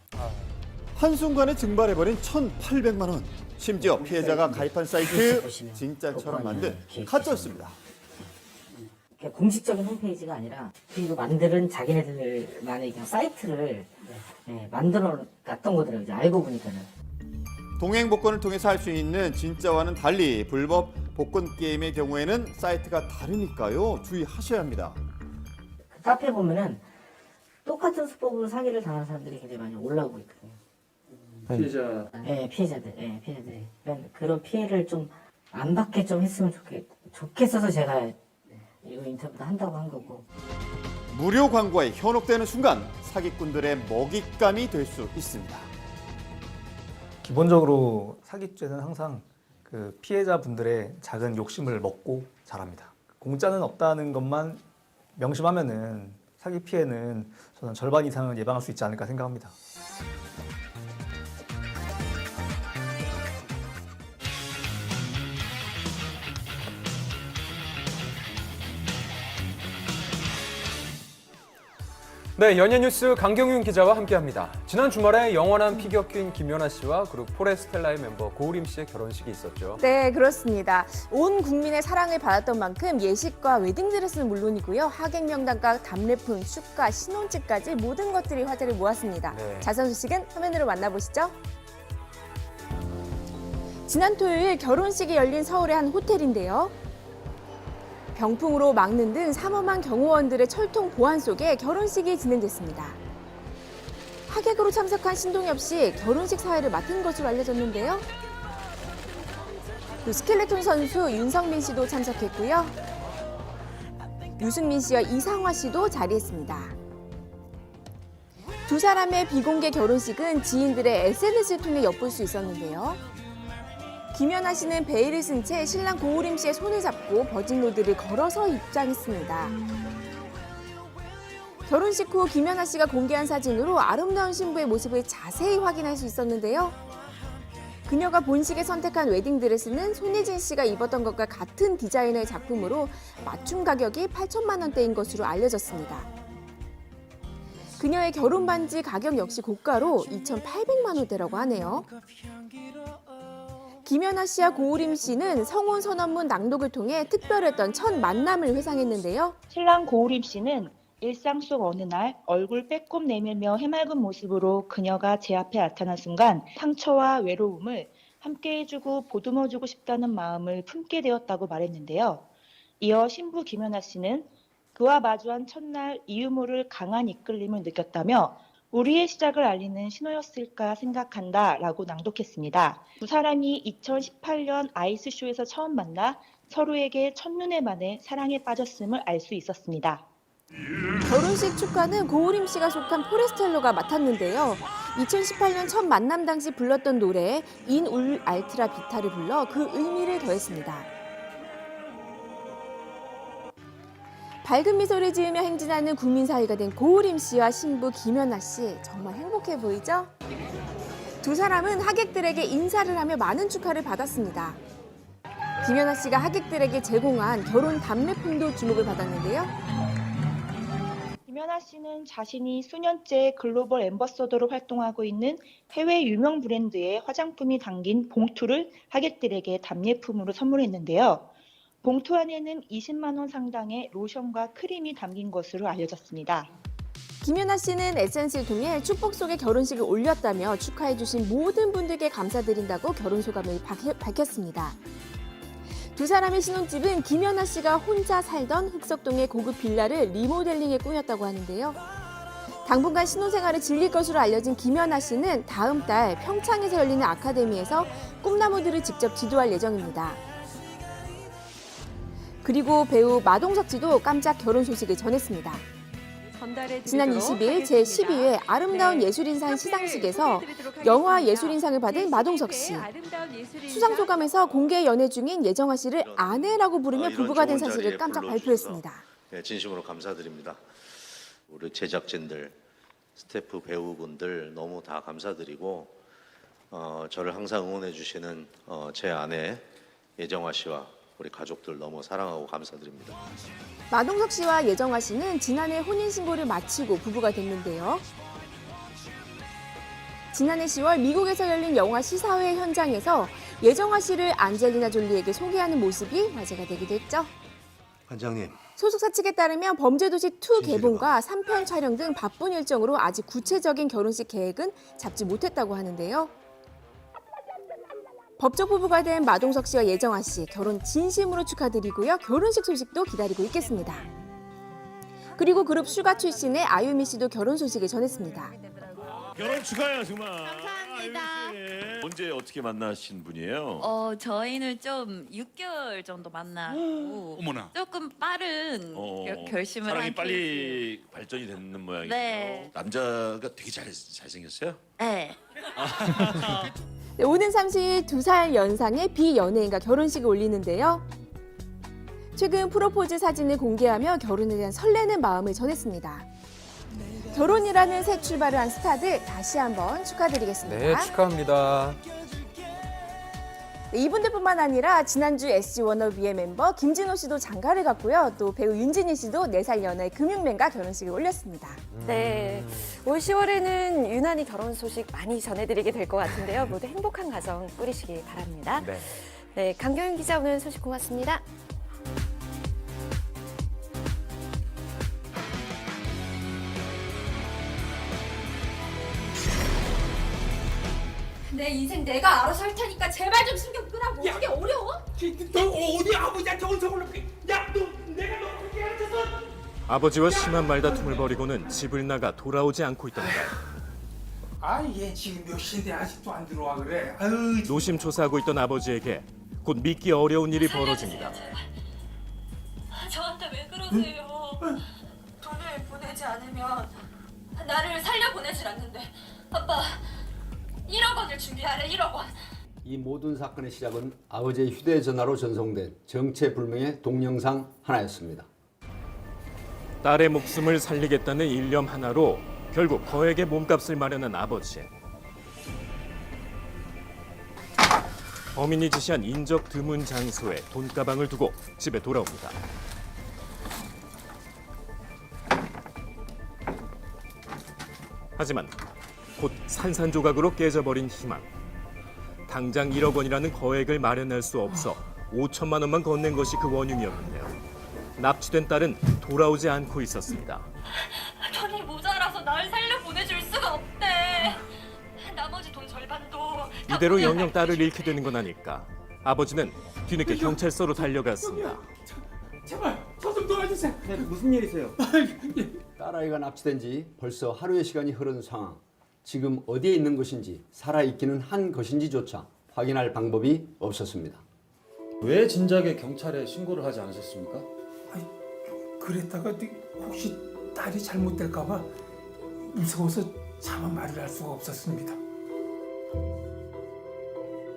한순간에 증발해버린 1,800만 원. 심지어 피해자가 가입한 사이트 진짜처럼 만든 가짜였습니다. 공식적인 홈페이지가 아니라 그리고 만드는 자기네들만의 그냥 사이트를 만들어 놨던 거더라고요. 이제 알고 보니까는. 동행 복권을 통해서 할 수 있는 진짜와는 달리 불법 복권 게임의 경우에는 사이트가 다르니까요. 주의하셔야 합니다. 카페 보면은 똑같은 수법으로 사기를 당하는 사람들이 굉장히 많이 올라오고 있거든요. 피해자. 네, 피해자들이. 그런 피해를 좀 안 받게 좀 했으면 좋겠어서 제가 이거 인터뷰도 한다고 한 거고. 무료 광고에 현혹되는 순간 사기꾼들의 먹잇감이 될 수 있습니다. 기본적으로 사기죄는 항상 그 피해자분들의 작은 욕심을 먹고 자랍니다. 공짜는 없다는 것만 명심하면은 사기 피해는 저는 절반 이상은 예방할 수 있지 않을까 생각합니다. 네, 연예뉴스 강경윤 기자와 함께합니다. 지난 주말에 영원한 피겨 퀸 김연아 씨와 그룹 포레스텔라의 멤버 고우림 씨의 결혼식이 있었죠. 네, 그렇습니다. 온 국민의 사랑을 받았던 만큼 예식과 웨딩드레스는 물론이고요. 하객 명단과 답례품, 축가, 신혼집까지 모든 것들이 화제를 모았습니다. 네. 자세한 소식은 화면으로 만나보시죠. 지난 토요일 결혼식이 열린 서울의 한 호텔인데요. 병풍으로 막는 등 삼엄한 경호원들의 철통 보안 속에 결혼식이 진행됐습니다. 하객으로 참석한 신동엽 씨 결혼식 사회를 맡은 것으로 알려졌는데요. 또 스켈레톤 선수 윤성민 씨도 참석했고요. 유승민 씨와 이상화 씨도 자리했습니다. 두 사람의 비공개 결혼식은 지인들의 SNS를 통해 엿볼 수 있었는데요. 김연아 씨는 베일을 쓴 채 신랑 고우림 씨의 손을 잡고 버진로드를 걸어서 입장했습니다. 결혼식 후 김연아 씨가 공개한 사진으로 아름다운 신부의 모습을 자세히 확인할 수 있었는데요. 그녀가 본식에 선택한 웨딩드레스는 손예진 씨가 입었던 것과 같은 디자이너의 작품으로 맞춤 가격이 8천만 원대인 것으로 알려졌습니다. 그녀의 결혼 반지 가격 역시 고가로 2,800만 원대라고 하네요. 김연아 씨와 고우림 씨는 성혼 선언문 낭독을 통해 특별했던 첫 만남을 회상했는데요. 신랑 고우림 씨는 일상 속 어느 날 얼굴 빼꼼 내밀며 해맑은 모습으로 그녀가 제 앞에 나타난 순간 상처와 외로움을 함께 해주고 보듬어주고 싶다는 마음을 품게 되었다고 말했는데요. 이어 신부 김연아 씨는 그와 마주한 첫날 이유 모를 강한 이끌림을 느꼈다며 우리의 시작을 알리는 신호였을까 생각한다 라고 낭독했습니다. 두 사람이 2018년 아이스쇼에서 처음 만나 서로에게 첫눈에 반해 사랑에 빠졌음을 알 수 있었습니다. 결혼식 축가는 고우림 씨가 속한 포레스텔로가 맡았는데요. 2018년 첫 만남 당시 불렀던 노래 인 울 알트라 비타를 불러 그 의미를 더했습니다. 밝은 미소를 지으며 행진하는 국민 사위가 된 고우림 씨와 신부 김연아 씨 정말 행복해 보이죠? 두 사람은 하객들에게 인사를 하며 많은 축하를 받았습니다. 김연아 씨가 하객들에게 제공한 결혼 답례품도 주목을 받았는데요. 김연아 씨는 자신이 수년째 글로벌 앰버서더로 활동하고 있는 해외 유명 브랜드의 화장품이 담긴 봉투를 하객들에게 답례품으로 선물했는데요. 봉투 안에는 20만 원 상당의 로션과 크림이 담긴 것으로 알려졌습니다. 김연아 씨는 SNS를 통해 축복 속의 결혼식을 올렸다며 축하해주신 모든 분들께 감사드린다고 결혼 소감을 밝혔습니다. 두 사람의 신혼집은 김연아 씨가 혼자 살던 흑석동의 고급 빌라를 리모델링해 꾸몄다고 하는데요. 당분간 신혼생활을 즐길 것으로 알려진 김연아 씨는 다음 달 평창에서 열리는 아카데미에서 꿈나무들을 직접 지도할 예정입니다. 그리고 배우 마동석 씨도 깜짝 결혼 소식을 전했습니다. 지난 20일 제12회 아름다운 예술인상 시상식에서 영화 예술인상을 받은 마동석 씨. 수상 소감에서 공개 연애 중인 예정아 씨를 아내라고 부르며 부부가 된 사실을 깜짝 발표했습니다. 진심으로 감사드립니다. 우리 제작진들, 스태프 배우분들 너무 다 감사드리고 저를 항상 응원해 주시는 제 아내 예정아 씨와 우리 가족들 너무 사랑하고 감사드립니다. 마동석 씨와 예정아 씨는 지난해 혼인신고를 마치고 부부가 됐는데요. 지난해 10월 미국에서 열린 영화 시사회 현장에서 예정아 씨를 안젤리나 졸리에게 소개하는 모습이 화제가 되기도 했죠. 관장님. 소속사 측에 따르면 범죄도시 2 개봉과 3편 촬영 등 바쁜 일정으로 아직 구체적인 결혼식 계획은 잡지 못했다고 하는데요. 법적 부부가 된 마동석 씨와 예정아 씨 결혼 진심으로 축하드리고요. 결혼식 소식도 기다리고 있겠습니다. 그리고 그룹 슈가 출신의 아유미 씨도 결혼 소식을 전했습니다. 결혼 축하해요 정말. 감사합니다. 언제 어떻게 만나신 분이에요? 저희는 좀 6개월 정도 만나고 어머나. 조금 빠른 결심을 사랑이 한 빨리 발전이 됐는 모양이에요. 네. 남자가 되게 잘생겼어요? 네. 네, 오는 30일 2살 연상의 비연예인과 결혼식을 올리는데요. 최근 프로포즈 사진을 공개하며 결혼에 대한 설레는 마음을 전했습니다. 결혼이라는 새 출발을 한 스타들 다시 한번 축하드리겠습니다. 네, 축하합니다. 네, 이분들뿐만 아니라 지난주 SG 워너비의 멤버 김진호 씨도 장가를 갔고요. 또 배우 윤진희 씨도 4살 연하의 금융맨과 결혼식을 올렸습니다. 네, 올 10월에는 유난히 결혼 소식 많이 전해드리게 될 것 같은데요. 모두 행복한 가정 꾸리시길 바랍니다. 네, 강경윤 기자 오늘 소식 고맙습니다. 내 인생 내가 알아서 할 테니까 제발 좀 신경 끄라고. 그게 어려워? 너 어디 아버지한테 언성을 높게? 야, 내가 너 그렇게 가르쳐서? 아버지와 심한 말다툼을 벌이고는 집을 나가 돌아오지 않고 있던 날. 얘 지금 몇 시인데 아직도 안 들어와 그래? 노심초사하고 있던 아버지에게 곧 믿기 어려운 일이 벌어집니다. 저한테 왜 그러세요? 돈을 보내지 않으면 나를 살려보내질 않는데 아빠 1억 원을 준비하래. 1억 원. 이 모든 사건의 시작은 아버지의 휴대전화로 전송된 정체불명의 동영상 하나였습니다. 딸의 목숨을 살리겠다는 일념 하나로 결국 거액의 몸값을 마련한 아버지. 어민이 지시한 인적 드문 장소에 돈가방을 두고 집에 돌아옵니다. 하지만 곧 산산조각으로 깨져버린 희망. 당장 1억 원이라는 거액을 마련할 수 없어 5천만 원만 건넨 것이 그 원흉이었는데요. 납치된 딸은 돌아오지 않고 있었습니다. 돈이 모자라서 날 살려보내줄 수가 없대. 나머지 돈 절반도 다 이대로 보내야 영영 딸을 잃게 되는 건 아닐까. 아버지는 뒤늦게 경찰서로 달려갔습니다. 제발 저 좀 도와주세요. 무슨 일이세요? 딸아이가 납치된 지 벌써 하루의 시간이 흐른 상황. 지금 어디에 있는 것인지 살아있기는 한 것인지조차 확인할 방법이 없었습니다. 왜 진작에 경찰에 신고를 하지 않으셨습니까? 그랬다가 혹시 딸이 잘못될까 봐 무서워서 차마 말을 할 수가 없었습니다.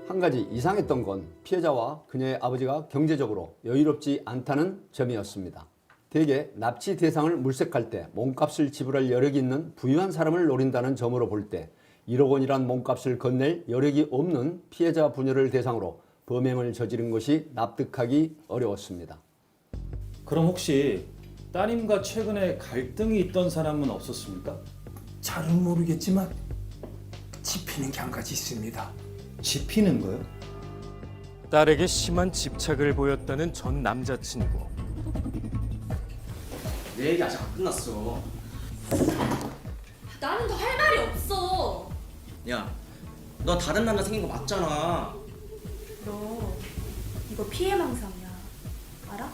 한 가지 이상했던 건 피해자와 그녀의 아버지가 경제적으로 여유롭지 않다는 점이었습니다. 대개 납치 대상을 물색할 때 몸값을 지불할 여력이 있는 부유한 사람을 노린다는 점으로 볼 때 1억 원이란 몸값을 건넬 여력이 없는 피해자 부녀를 대상으로 범행을 저지른 것이 납득하기 어려웠습니다. 그럼 혹시 따님과 최근에 갈등이 있던 사람은 없었습니까? 잘은 모르겠지만 집히는 게 한 가지 있습니다. 집히는 거요? 딸에게 심한 집착을 보였다는 전 남자친구. 내 얘기 아직 안 끝났어. 나는 더 할 말이 없어. 야, 너 다른 남자 생긴 거 맞잖아. 너 이거 피해망상이야. 알아?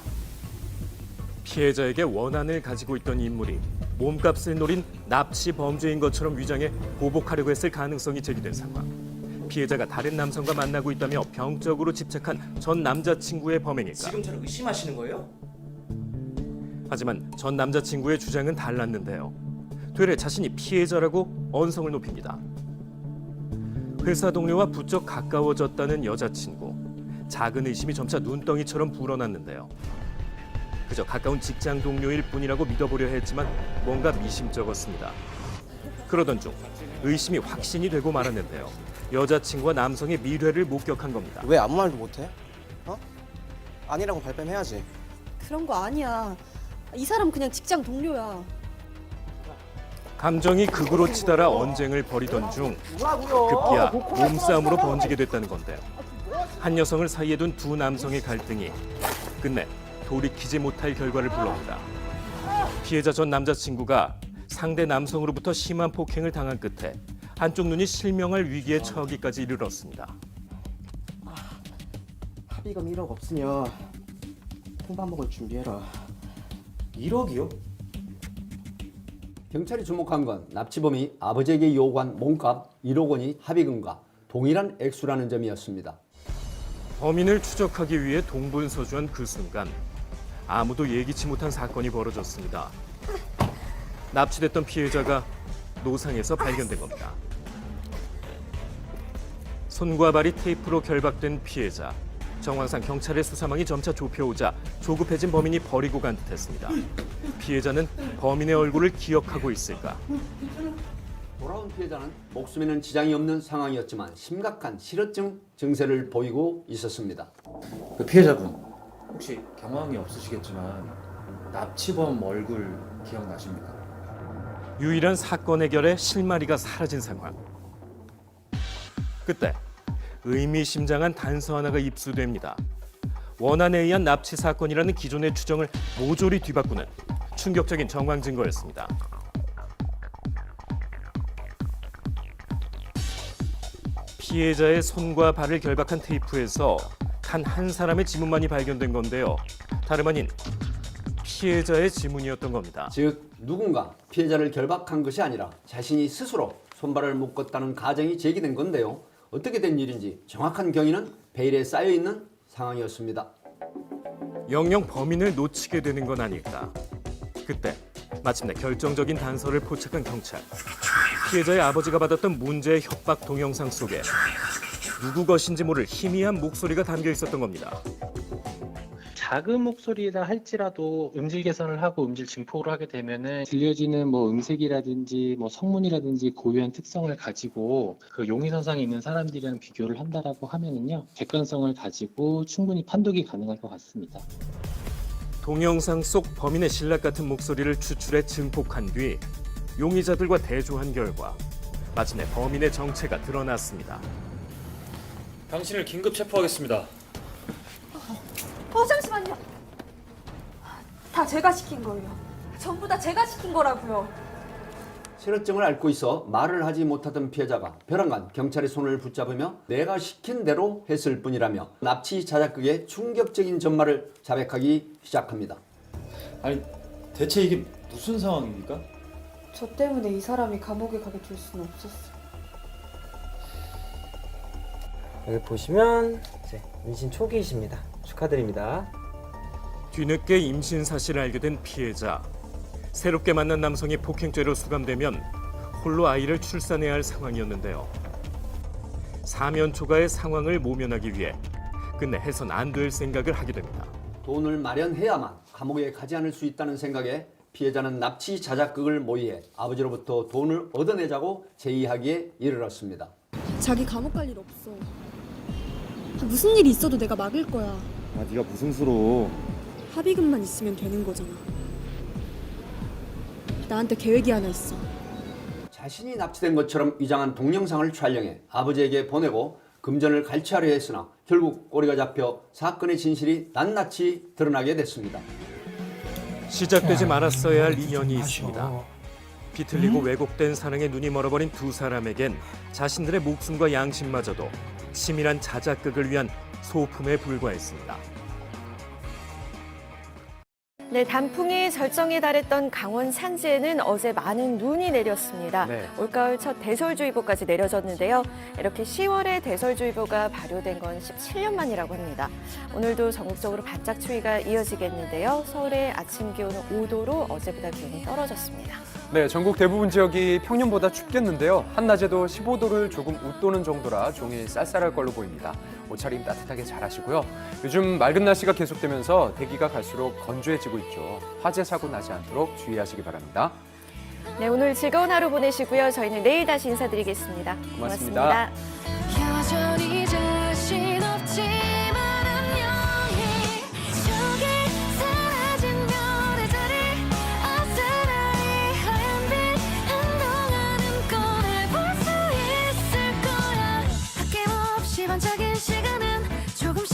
피해자에게 원한을 가지고 있던 인물이 몸값을 노린 납치 범죄인 것처럼 위장해 보복하려고 했을 가능성이 제기된 상황. 피해자가 다른 남성과 만나고 있다며 병적으로 집착한 전 남자친구의 범행일까? 지금 저를 의심하시는 거예요? 하지만 전 남자친구의 주장은 달랐는데요. 되레 자신이 피해자라고 언성을 높입니다. 회사 동료와 부쩍 가까워졌다는 여자친구. 작은 의심이 점차 눈덩이처럼 불어났는데요. 그저 가까운 직장 동료일 뿐이라고 믿어보려 했지만 뭔가 미심쩍었습니다. 그러던 중 의심이 확신이 되고 말았는데요. 여자친구와 남성의 미래를 목격한 겁니다. 왜 아무 말도 못해? 아니라고 발뺌해야지. 그런 거 아니야. 이 사람 그냥 직장 동료야. 감정이 극으로 치달아 언쟁을 벌이던 중 급기야 몸싸움으로 번지게 됐다는 건데요. 한 여성을 사이에 둔 두 남성의 갈등이 끝내 돌이키지 못할 결과를 불러옵니다. 피해자 전 남자친구가 상대 남성으로부터 심한 폭행을 당한 끝에 한쪽 눈이 실명할 위기에 처하기까지 이르렀습니다. 합의금 1억 없으면 통밥 먹을 준비해라. 1억이요? 경찰이 주목한 건 납치범이 아버지에게 요구한 몸값 1억 원이 합의금과 동일한 액수라는 점이었습니다. 범인을 추적하기 위해 동분서주한 그 순간 아무도 예기치 못한 사건이 벌어졌습니다. 납치됐던 피해자가 노상에서 발견된 겁니다. 손과 발이 테이프로 결박된 피해자. 정황상 경찰의 수사망이 점차 좁혀오자 조급해진 범인이 버리고 간 듯했습니다. 피해자는 범인의 얼굴을 기억하고 있을까? 돌아온 피해자는 목숨에는 지장이 없는 상황이었지만 심각한 실어증 증세를 보이고 있었습니다. 그 피해자분 혹시 경황이 없으시겠지만 납치범 얼굴 기억나십니까? 유일한 사건 해결에 실마리가 사라진 상황. 그때 의미심장한 단서 하나가 입수됩니다. 원한에 의한 납치 사건이라는 기존의 추정을 모조리 뒤바꾸는 충격적인 정황 증거였습니다. 피해자의 손과 발을 결박한 테이프에서 단 한 사람의 지문만이 발견된 건데요. 다름 아닌 피해자의 지문이었던 겁니다. 즉 누군가 피해자를 결박한 것이 아니라 자신이 스스로 손발을 묶었다는 가정이 제기된 건데요. 어떻게 된 일인지 정확한 경위는 베일에 쌓여있는 상황이었습니다. 영영 범인을 놓치게 되는 건 아닐까. 그때 마침내 결정적인 단서를 포착한 경찰. 피해자의 아버지가 받았던 문제의 협박 동영상 속에 누구 것인지 모를 희미한 목소리가 담겨 있었던 겁니다. 작은 목소리라 할지라도 음질 개선을 하고 음질 증폭을 하게 되면은 들려지는 뭐 음색이라든지 뭐 성문이라든지 고유한 특성을 가지고 그 용의선상에 있는 사람들이랑 비교를 한다라고 하면은요, 객관성을 가지고 충분히 판독이 가능할 것 같습니다. 동영상 속 범인의 신락 같은 목소리를 추출해 증폭한 뒤 용의자들과 대조한 결과 마침내 범인의 정체가 드러났습니다. 당신을 긴급 체포하겠습니다. 잠시만요. 다 제가 시킨 거예요. 전부 다 제가 시킨 거라고요. 실어증을 앓고 있어 말을 하지 못하던 피해자가 벼랑간 경찰의 손을 붙잡으며 내가 시킨 대로 했을 뿐이라며 납치 자작극의 충격적인 전말을 자백하기 시작합니다. 아니 대체 이게 무슨 상황입니까? 저 때문에 이 사람이 감옥에 가게 둘 수는 없었어요. 여기 보시면 이제 임신 초기이십니다. 축하드립니다. 뒤늦게 임신 사실을 알게 된 피해자. 새롭게 만난 남성이 폭행죄로 수감되면 홀로 아이를 출산해야 할 상황이었는데요. 사면 초과의 상황을 모면하기 위해 끝내 해선 안 될 생각을 하게 됩니다. 돈을 마련해야만 감옥에 가지 않을 수 있다는 생각에 피해자는 납치 자작극을 모의해 아버지로부터 돈을 얻어내자고 제의하기에 이르렀습니다. 자기 감옥 갈 일 없어. 무슨 일이 있어도 내가 막을 거야. 아, 네가 무슨 수로? 합의금만 있으면 되는 거잖아. 나한테 계획이 하나 있어. 자신이 납치된 것처럼 위장한 동영상을 촬영해 아버지에게 보내고 금전을 갈취하려 했으나 결국 꼬리가 잡혀 사건의 진실이 낱낱이 드러나게 됐습니다. 시작되지 말았어야 할 인연이 있습니다. 비틀리고 왜곡된 사랑에 눈이 멀어버린 두 사람에겐 자신들의 목숨과 양심마저도 치밀한 자작극을 위한 소품에 불과했습니다. 네, 단풍이 절정에 달했던 강원 산지에는 어제 많은 눈이 내렸습니다. 네. 올가을 첫 대설주의보까지 내려졌는데요. 이렇게 10월에 대설주의보가 발효된 건 17년 만이라고 합니다. 오늘도 전국적으로 바짝 추위가 이어지겠는데요. 서울의 아침 기온은 5도로 어제보다 기온이 떨어졌습니다. 네, 전국 대부분 지역이 평년보다 춥겠는데요. 한낮에도 15도를 조금 웃도는 정도라 종일 쌀쌀할 걸로 보입니다. 옷차림 따뜻하게 잘 하시고요. 요즘 맑은 날씨가 계속되면서 대기가 갈수록 건조해지고 있죠. 화재 사고 나지 않도록 주의하시기 바랍니다. 네, 오늘 즐거운 하루 보내시고요. 저희는 내일 다시 인사드리겠습니다. 고맙습니다. 여전히 자신 없지만 안녕히 저기 사라진 별의 자리 어스라이 하얀 빛 한동안은 꺼내볼 수 있을 거야. 아낌없이 반짝인 시간은 조금씩